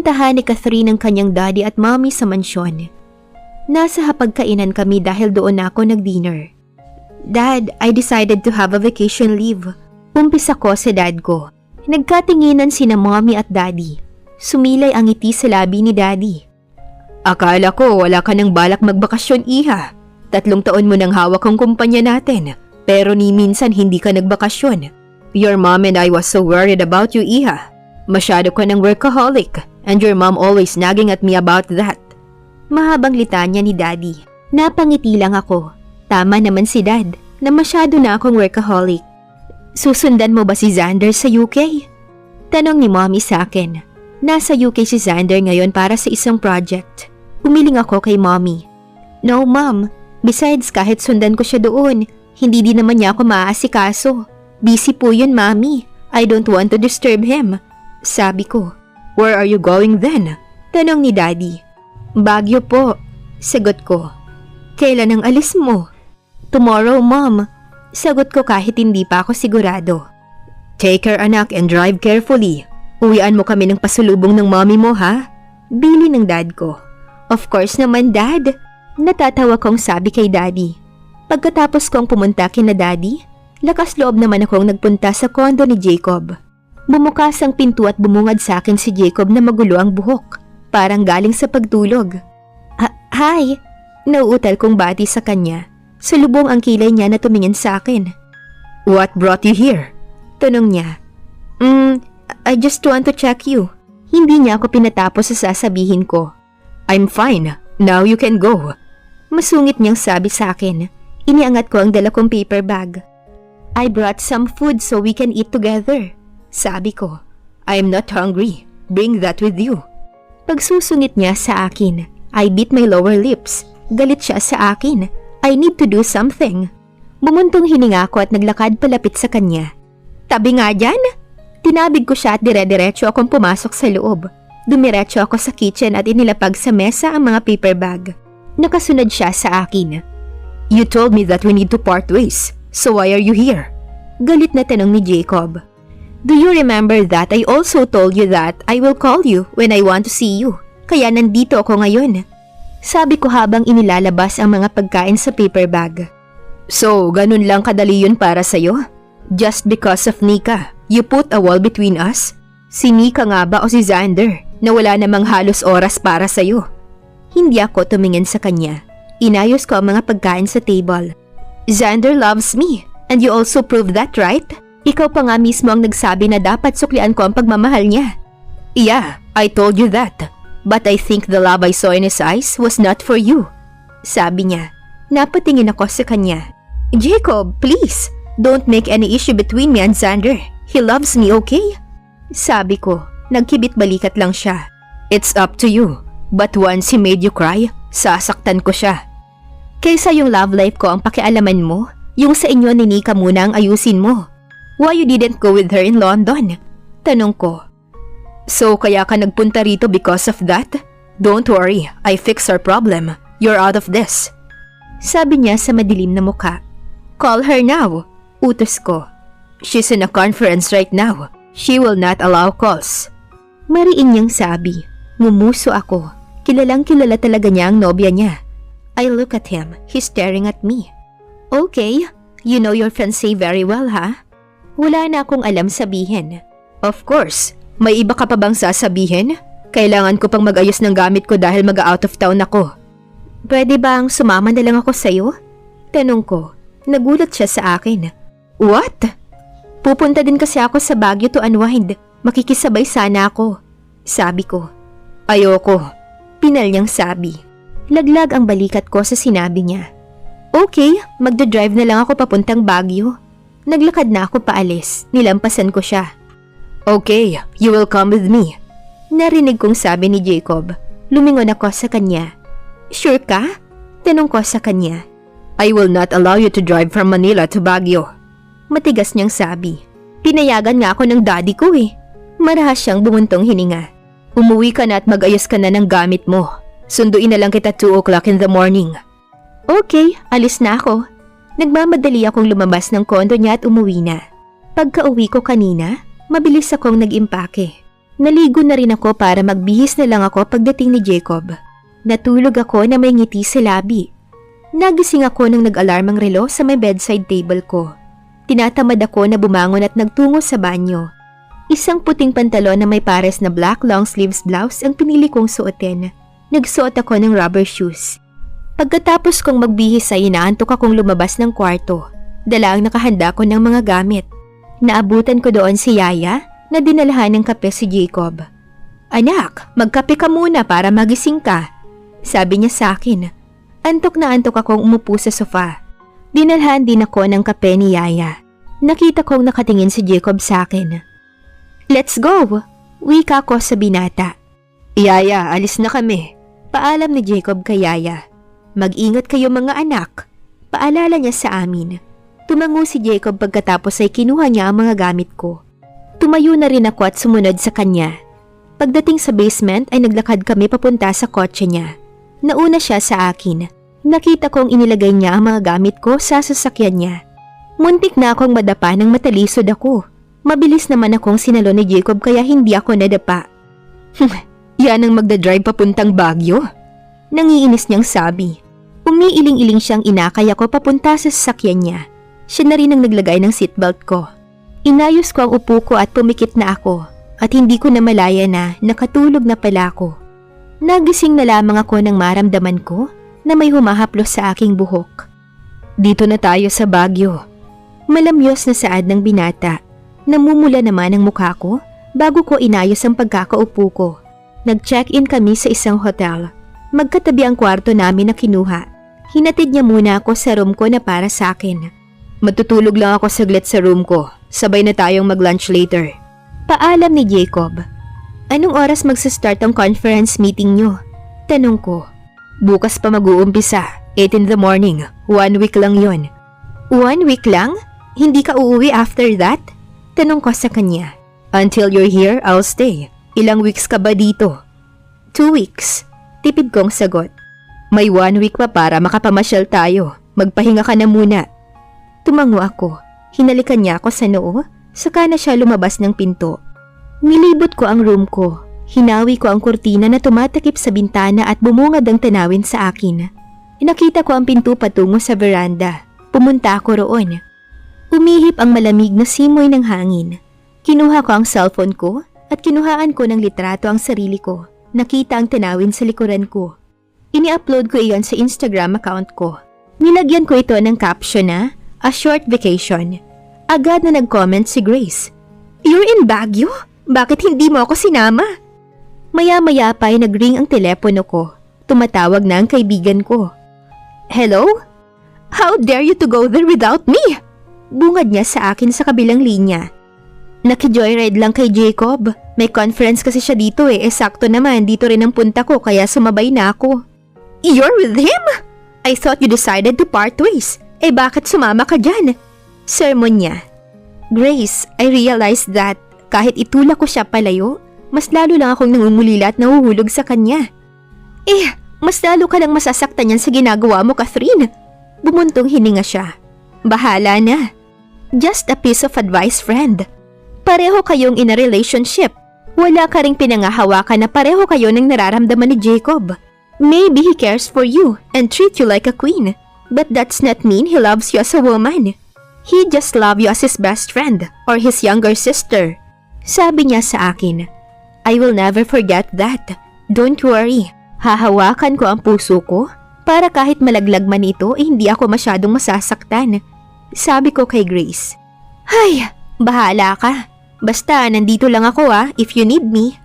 Pinuntahan ni Catherine ang kanyang daddy at mommy sa mansyon. Nasa hapagkainan kami dahil doon ako nag-dinner. Dad, I decided to have a vacation leave. Umpisa ko sa dad ko. Nagkatinginan sina mommy at daddy. Sumilay ang ngiti sa labi ni daddy. Akala ko wala ka nang balak magbakasyon, iha. 3 taon mo nang hawak ang kumpanya natin, pero ni minsan hindi ka nagbakasyon. Your mom and I was so worried about you, iha. Masyado ka ng workaholic, and your mom always nagging at me about that. Mahabang litanya ni daddy. Napangiti lang ako. Tama naman si dad na masyado na akong workaholic. Susundan mo ba si Xander sa UK? Tanong ni mommy sa akin. Nasa UK si Xander ngayon para sa isang project. Umiling ako kay mommy. No mom, besides kahit sundan ko siya doon, hindi din naman niya ako maaasikaso. Busy po yun mommy. I don't want to disturb him. Sabi ko. Where are you going then? Tanong ni daddy. Baguio po. Sagot ko. Kailan ang alis mo? Tomorrow, mom. Sagot ko kahit hindi pa ako sigurado. Take care anak and drive carefully. Uwian mo kami ng pasulubong ng mommy mo ha? Bili ng dad ko. Of course naman dad. Natatawa kong sabi kay daddy. Pagkatapos kong pumunta kina daddy, lakas loob naman akong nagpunta sa kondo ni Jacob. Bumukas ang pinto at bumungad sa akin si Jacob na magulo ang buhok. Parang galing sa pagtulog. Hi! Nauutal kong bati sa kanya. Salubong ang kilay niya na tumingin sa akin. What brought you here? Tanong niya. I just want to check you. Hindi niya ako pinatapos sa sasabihin ko. I'm fine. Now you can go. Masungit niyang sabi sa akin. Iniangat ko ang dala kong paper bag. I brought some food so we can eat together. Sabi ko. I'm not hungry. Bring that with you. Pagsusungit niya sa akin, I bit my lower lips. Galit siya sa akin. I need to do something. Bumuntong hininga ko at naglakad palapit sa kanya. Tabi nga dyan? Tinabig ko siya at dire-diretso akong pumasok sa loob. Dumiretso ako sa kitchen at inilapag sa mesa ang mga paper bag. Nakasunod siya sa akin. You told me that we need to part ways. So why are you here? Galit na tanong ni Jacob. Do you remember that I also told you that I will call you when I want to see you? Kaya nandito ako ngayon. Sabi ko habang inilalabas ang mga pagkain sa paper bag. So, ganun lang kadali yun para sa'yo? Just because of Nika, you put a wall between us? Si Nika nga ba o si Xander na wala namang halos oras para sa'yo? Hindi ako tumingin sa kanya. Inayos ko ang mga pagkain sa table. Xander loves me, and you also proved that, right? Ikaw pa nga mismo ang nagsabi na dapat suklian ko ang pagmamahal niya. Yeah, I told you that. But I think the love I saw in his eyes was not for you. Sabi niya. Napatingin ako sa kanya. Jacob, please, don't make any issue between me and Xander. He loves me, okay? Sabi ko. Nagkibit balikat lang siya. It's up to you. But once he made you cry, sasaktan ko siya. Kaysa yung love life ko ang pakialaman mo, yung sa inyo ni Nika muna ang ayusin mo. Why you didn't go with her in London? Tanong ko. So kaya ka nagpunta rito because of that? Don't worry, I fix our problem. You're out of this. Sabi niya sa madilim na muka. Call her now. Utos ko. She's in a conference right now. She will not allow calls. Mariin niyang sabi. Ngumuso ako. Kilalang kilala talaga niya ang nobya niya. I look at him. He's staring at me. Okay, you know your fiancé very well, ha? Wala na akong alam sabihin. Of course. May iba ka pa bang sasabihin? Kailangan ko pang mag-ayos ng gamit ko dahil mag-out of town ako. Pwede bang sumama na lang ako sa'yo? Tanong ko. Nagulat siya sa akin. What? Pupunta din kasi ako sa Baguio to unwind. Makikisabay sana ako. Sabi ko. Ayoko. Pinal niyang sabi. Laglag ang balikat ko sa sinabi niya. Okay, magdadrive na lang ako papuntang Baguio. Naglakad na ako paalis. Nilampasan ko siya. Okay, you will come with me. Narinig kong sabi ni Jacob. Lumingon ako sa kanya. Sure ka? Tanong ko sa kanya. I will not allow you to drive from Manila to Baguio. Matigas niyang sabi. Pinayagan nga ako ng daddy ko eh. Marahas siyang bumuntong hininga. Umuwi ka na at mag-ayos ka na ng gamit mo. Sunduin na lang kita 2 o'clock in the morning. Okay, alis na ako. Nagmamadali akong lumabas ng kondo niya at umuwi na. Pagka-uwi ko kanina, mabilis akong nag-impake. Naligo na rin ako para magbihis na lang ako pagdating ni Jacob. Natulog ako na may ngiti sa labi. Nagising ako nang nag-alarm ang relo sa may bedside table ko. Tinatamad ako na bumangon at nagtungo sa banyo. Isang puting pantalon na may pares na black long sleeves blouse ang pinili kong suotin. Nagsuot ako ng rubber shoes. Pagkatapos kong magbihis ay inaantok akong lumabas ng kwarto. Dala ang nakahanda ko ng mga gamit. Naabutan ko doon si Yaya na dinalahan ng kape si Jacob. "Anak, magkape ka muna para magising ka," sabi niya sa akin. Antok na antok akong umupo sa sofa. Dinalhan din ako ng kape ni Yaya. Nakita kong nakatingin si Jacob sa akin. "Let's go," wika ko sa binata. "Yaya, alis na kami," paalam ni Jacob kay Yaya. "Mag-ingat kayo mga anak," paalala niya sa amin. Tumango si Jacob pagkatapos ay kinuha niya ang mga gamit ko. Tumayo na rin ako at sumunod sa kanya. Pagdating sa basement ay naglakad kami papunta sa kotse niya. Nauna siya sa akin. Nakita kong inilagay niya ang mga gamit ko sa sasakyan niya. Muntik na akong madapa nang matalisod ako. Mabilis naman akong sinalo ni Jacob kaya hindi ako nadapa. "Yan ang magdadrive papuntang Baguio?" Nangiinis niyang sabi. Umiiling-iling siyang inakay ako papunta sa sasakyan niya. Siya na rin ang naglagay ng seatbelt ko. Inayos ko ang upo ko at pumikit na ako at hindi ko na malaya na nakatulog na pala ako. Nagising na lamang ako nang maramdaman ko na may humahaplos sa aking buhok. "Dito na tayo sa Baguio." Malamyos na saad ng binata. Namumula naman ang mukha ko bago ko inayos ang pagkakaupo ko. Nag-check-in kami sa isang hotel. Magkatabi ang kwarto namin na kinuha. Hinatid niya muna ako sa room ko na para sa akin. "Matutulog lang ako saglit sa room ko. Sabay na tayong mag-lunch later," paalam ni Jacob. "Anong oras magsa-start ang conference meeting niyo?" tanong ko. "Bukas pa mag-uumpisa, 8 in the morning. 1 week lang yon." "1 week lang? Hindi ka uuwi after that?" tanong ko sa kanya. "Until you're here, I'll stay. Ilang weeks ka ba dito?" 2 weeks, tipid kong sagot. "May 1 week pa para makapamasyal tayo. Magpahinga ka na muna." Tumango ako. Hinalikan niya ako sa noo, saka na siya lumabas ng pinto. Nilibot ko ang room ko. Hinawi ko ang kurtina na tumatakip sa bintana at bumungad ang tanawin sa akin. Nakita ko ang pinto patungo sa veranda. Pumunta ako roon. Umihip ang malamig na simoy ng hangin. Kinuha ko ang cellphone ko at kinuhaan ko ng litrato ang sarili ko. Nakita ang tanawin sa likuran ko. Ini-upload ko iyon sa Instagram account ko. Nilagyan ko ito ng caption na, "A short vacation." Agad na nag-comment si Grace. "You're in Baguio? Bakit hindi mo ako sinama?" Maya-maya pa ay nag-ring ang telepono ko. Tumatawag na ang kaibigan ko. "Hello? How dare you to go there without me?" Bungad niya sa akin sa kabilang linya. "Naki-joyride lang kay Jacob. May conference kasi siya dito sakto naman dito rin ang punta ko kaya sumabay na ako." "You're with him? I thought you decided to part ways. Bakit sumama ka dyan?" Sermon niya. "Grace, I realized that kahit itulak ko siya palayo, mas lalo lang akong nangungulila at nahuhulog sa kanya." Mas lalo ka lang masasaktan yan sa ginagawa mo, Catherine." Bumuntong hininga siya. "Bahala na. Just a piece of advice, friend. Pareho kayong in a relationship. Wala ka ring pinangahawakan na pareho kayo ng nararamdaman ni Jacob. Maybe he cares for you and treat you like a queen, but that's not mean he loves you as a woman. He just loves you as his best friend or his younger sister." Sabi niya sa akin. "I will never forget that. Don't worry. Hahawakan ko ang puso ko para kahit malaglag man ito hindi ako masyadong masasaktan." Sabi ko kay Grace. "Ay, bahala ka. Basta nandito lang ako if you need me."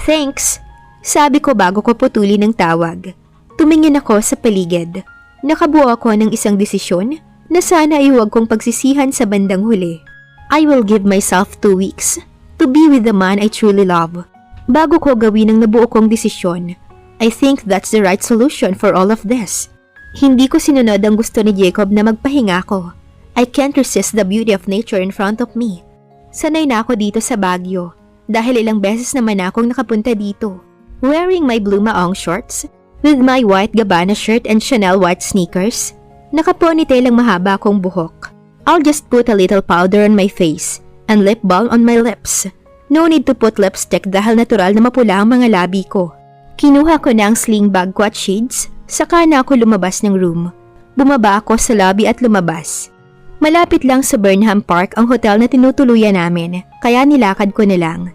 "Thanks," sabi ko bago ko putuli ng tawag. Tumingin ako sa paligid. Nakabuo ako ng isang desisyon na sana ay huwag kong pagsisihan sa bandang huli. I will give myself 2 weeks to be with the man I truly love. Bago ko gawin ang nabuo kong desisyon, I think that's the right solution for all of this. Hindi ko sinunod ang gusto ni Jacob na magpahinga ko. I can't resist the beauty of nature in front of me. Sanay na ako dito sa Baguio dahil ilang beses naman akong nakapunta dito. Wearing my blue maong shorts, with my white Gabbana shirt and Chanel white sneakers, naka-ponytail ang mahaba kong buhok. I'll just put a little powder on my face and lip balm on my lips. No need to put lipstick dahil natural na mapula ang mga labi ko. Kinuha ko na ang sling bag ko at shades, saka na ako lumabas ng room. Bumaba ako sa lobby at lumabas. Malapit lang sa Burnham Park ang hotel na tinutuluyan namin, kaya nilakad ko na lang.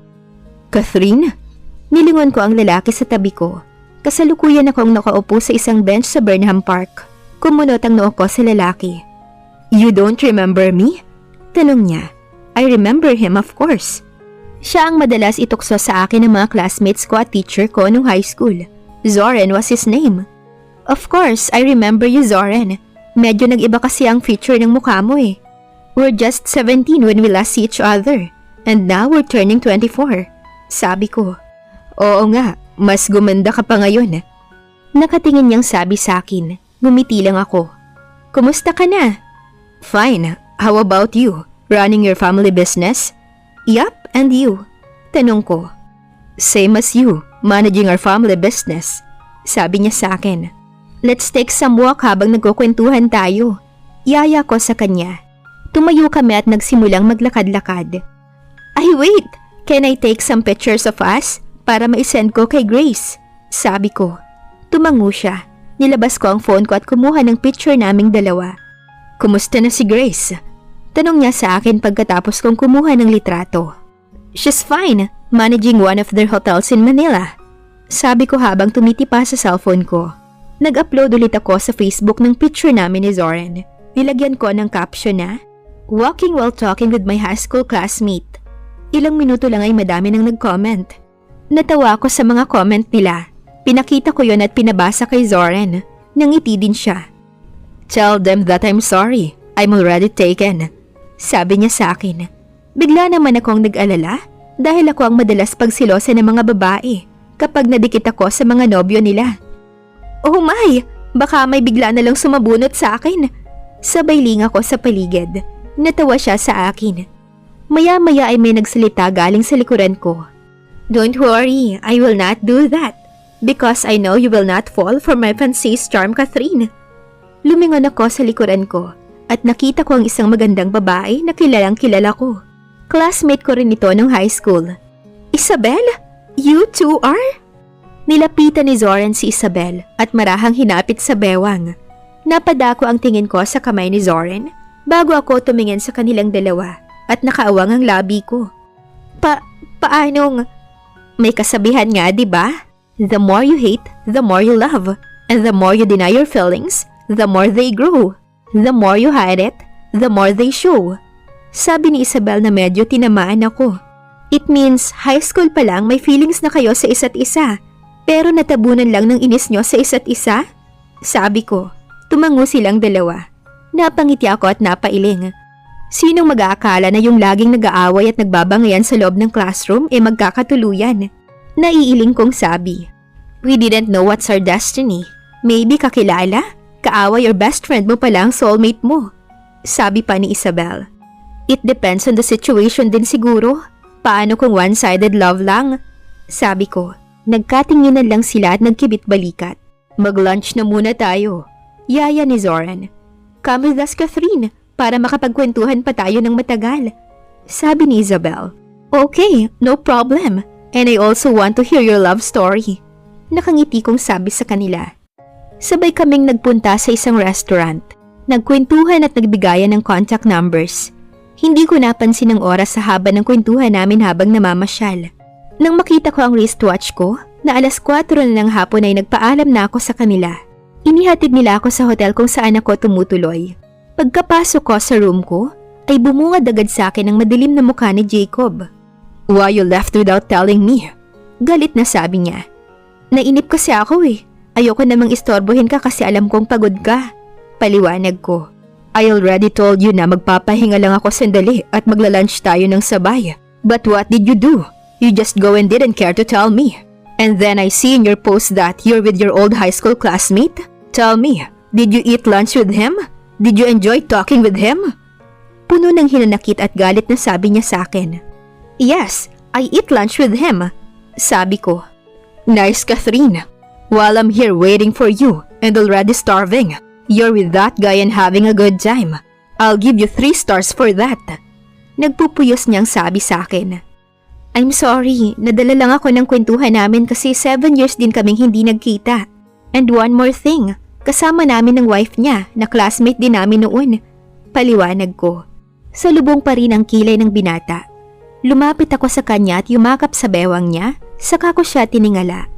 Catherine? Nilingon ko ang lalaki sa tabi ko. Kasalukuyan akong nakaupo sa isang bench sa Burnham Park. Kumunot ang noo ko sa lalaki. You don't remember me? Tanong niya. I remember him, of course. Siya ang madalas itukso sa akin ng mga classmates ko at teacher ko nung high school. Zoran was his name. Of course, I remember you, Zoran. Medyo nag-iba kasi ang feature ng mukha mo eh. We're just 17 when we last see each other. And now we're turning 24. Sabi ko. Oo nga, mas gumanda ka pa ngayon. Nakatingin niyang sabi sa akin. Ngumiti lang ako. Kumusta ka na? Fine. How about you? Running your family business? Yup, and you? Tanong ko. Same as you, managing our family business. Sabi niya sa akin. Let's take some walk habang nagkukwentuhan tayo. Yaya ko sa kanya. Tumayo kami at nagsimulang maglakad-lakad. Ay wait, can I take some pictures of us para ma-send ko kay Grace? Sabi ko. Tumango siya. Nilabas ko ang phone ko at kumuha ng picture naming dalawa. Kumusta na si Grace? Tanong niya sa akin pagkatapos kong kumuha ng litrato. She's fine, managing one of their hotels in Manila. Sabi ko habang tumitipa sa cellphone ko. Nag-upload ulit ako sa Facebook ng picture namin ni Zoran. Nilagyan ko ng caption na, Walking while talking with my high school classmate. Ilang minuto lang ay madami nang nag-comment. Natawa ako sa mga comment nila. Pinakita ko yon at pinabasa kay Zoran. Nangiti din siya. Tell them that I'm sorry. I'm already taken. Sabi niya sa akin. Bigla naman akong nag-alala dahil ako ang madalas pagsilosa ng mga babae kapag nadikit ako sa mga nobyo nila. Oh my! Baka may bigla na lang sumabunot sa akin. Sabay linga ko sa paligid. Natawa siya sa akin. Maya-maya ay may nagsalita galing sa likuran ko. Don't worry, I will not do that. Because I know you will not fall for my fancy's charm, Catherine. Lumingon ako sa likuran ko at nakita ko ang isang magandang babae na kilalang kilala ko. Classmate ko rin ito nung high school. Isabel? You too are? Nilapitan ni Zoran si Isabel at marahang hinapit sa bewang. Napadako ang tingin ko sa kamay ni Zoran bago ako tumingin sa kanilang dalawa at nakaawang ang labi ko. Paanong? May kasabihan nga, di ba? The more you hate, the more you love. And the more you deny your feelings, the more they grow. The more you hide it, the more they show. Sabi ni Isabel na medyo tinamaan ako. It means high school pa lang may feelings na kayo sa isa't isa. Pero natabunan lang ng inis nyo sa isa't isa? Sabi ko. Tumango silang dalawa. Napangiti ako at napailing. Sinong mag-aakala na yung laging nag-aaway at nagbabangayan sa loob ng classroom magkakatuluyan? Naiiling kong sabi. We didn't know what's our destiny. Maybe kakilala? Kaaway or best friend mo pala ang soulmate mo. Sabi pa ni Isabel. It depends on the situation din siguro. Paano kung one-sided love lang? Sabi ko. Nagkatinginan lang sila at nagkibit-balikat. Mag-lunch na muna tayo. Yaya ni Zoran. Come with us, Catherine, para makapagkwentuhan pa tayo ng matagal. Sabi ni Isabel. Okay, no problem. And I also want to hear your love story. Nakangiti kong sabi sa kanila. Sabay kaming nagpunta sa isang restaurant. Nagkwentuhan at nagbigayan ng contact numbers. Hindi ko napansin ang oras sa haba ng kwentuhan namin habang namamasyal. Nang makita ko ang wristwatch ko, na alas 4 na ng hapon ay nagpaalam na ako sa kanila. Inihatid nila ako sa hotel kung saan ako tumutuloy. Pagkapasok ko sa room ko, ay bumungad agad sa akin ang madilim na mukha ni Jacob. Why you left without telling me? Galit na sabi niya. Nainip kasi ako eh. Ayoko namang istorbohin ka kasi alam kong pagod ka. Paliwanag ko. I already told you na magpapahinga lang ako sandali at magla-lunch tayo ng sabay. But what did you do? You just go and didn't care to tell me. And then I see in your post that you're with your old high school classmate. Tell me, did you eat lunch with him? Did you enjoy talking with him? Puno ng hinanakit at galit na sabi niya sa akin. Yes, I eat lunch with him. Sabi ko. Nice, Catherine. While I'm here waiting for you and already starving, you're with that guy and having a good time. I'll give you 3 stars for that. Nagpupuyos niyang sabi sa akin. I'm sorry, nadala lang ako ng kwentuhan namin kasi 7 years din kaming hindi nagkita. And one more thing, kasama namin ng wife niya na classmate din namin noon. Paliwanag ko. Salubong pa rin ang kilay ng binata. Lumapit ako sa kanya at yumakap sa bewang niya, saka ko siya tiningala.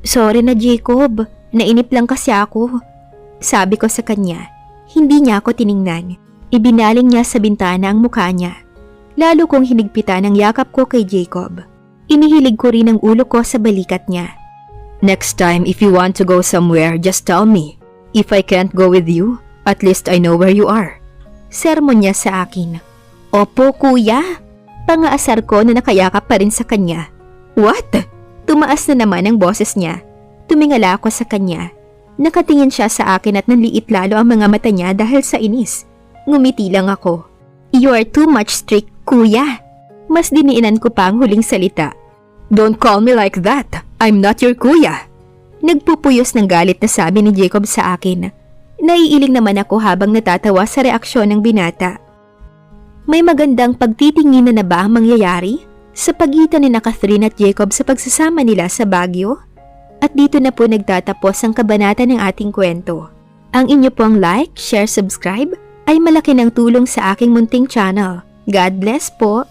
Sorry na Jacob, nainip lang kasi ako. Sabi ko sa kanya. Hindi niya ako tiningnan. Ibinaling niya sa bintana ang mukha niya. Lalo kong hinigpitan ang yakap ko kay Jacob. Inihilig ko rin ang ulo ko sa balikat niya. Next time, if you want to go somewhere, just tell me. If I can't go with you, at least I know where you are. Sermon niya sa akin. Opo, kuya. Pangaasar ko na nakayakap pa rin sa kanya. What? Tumaas na naman ang boses niya. Tumingala ako sa kanya. Nakatingin siya sa akin at nanliit lalo ang mga mata niya dahil sa inis. Ngumiti lang ako. You are too much strict, kuya. Mas diniinan ko pa ang huling salita. Don't call me like that. I'm not your kuya. Nagpupuyos ng galit na sabi ni Jacob sa akin. Naiiling naman ako habang natatawa sa reaksyon ng binata. May magandang pagtitingin na ba ang mangyayari sa pagitan ni Catherine at Jacob sa pagsasama nila sa Baguio? At dito na po nagtatapos ang kabanata ng ating kwento. Ang inyo pong like, share, subscribe ay malaki ng tulong sa aking munting channel. God bless po!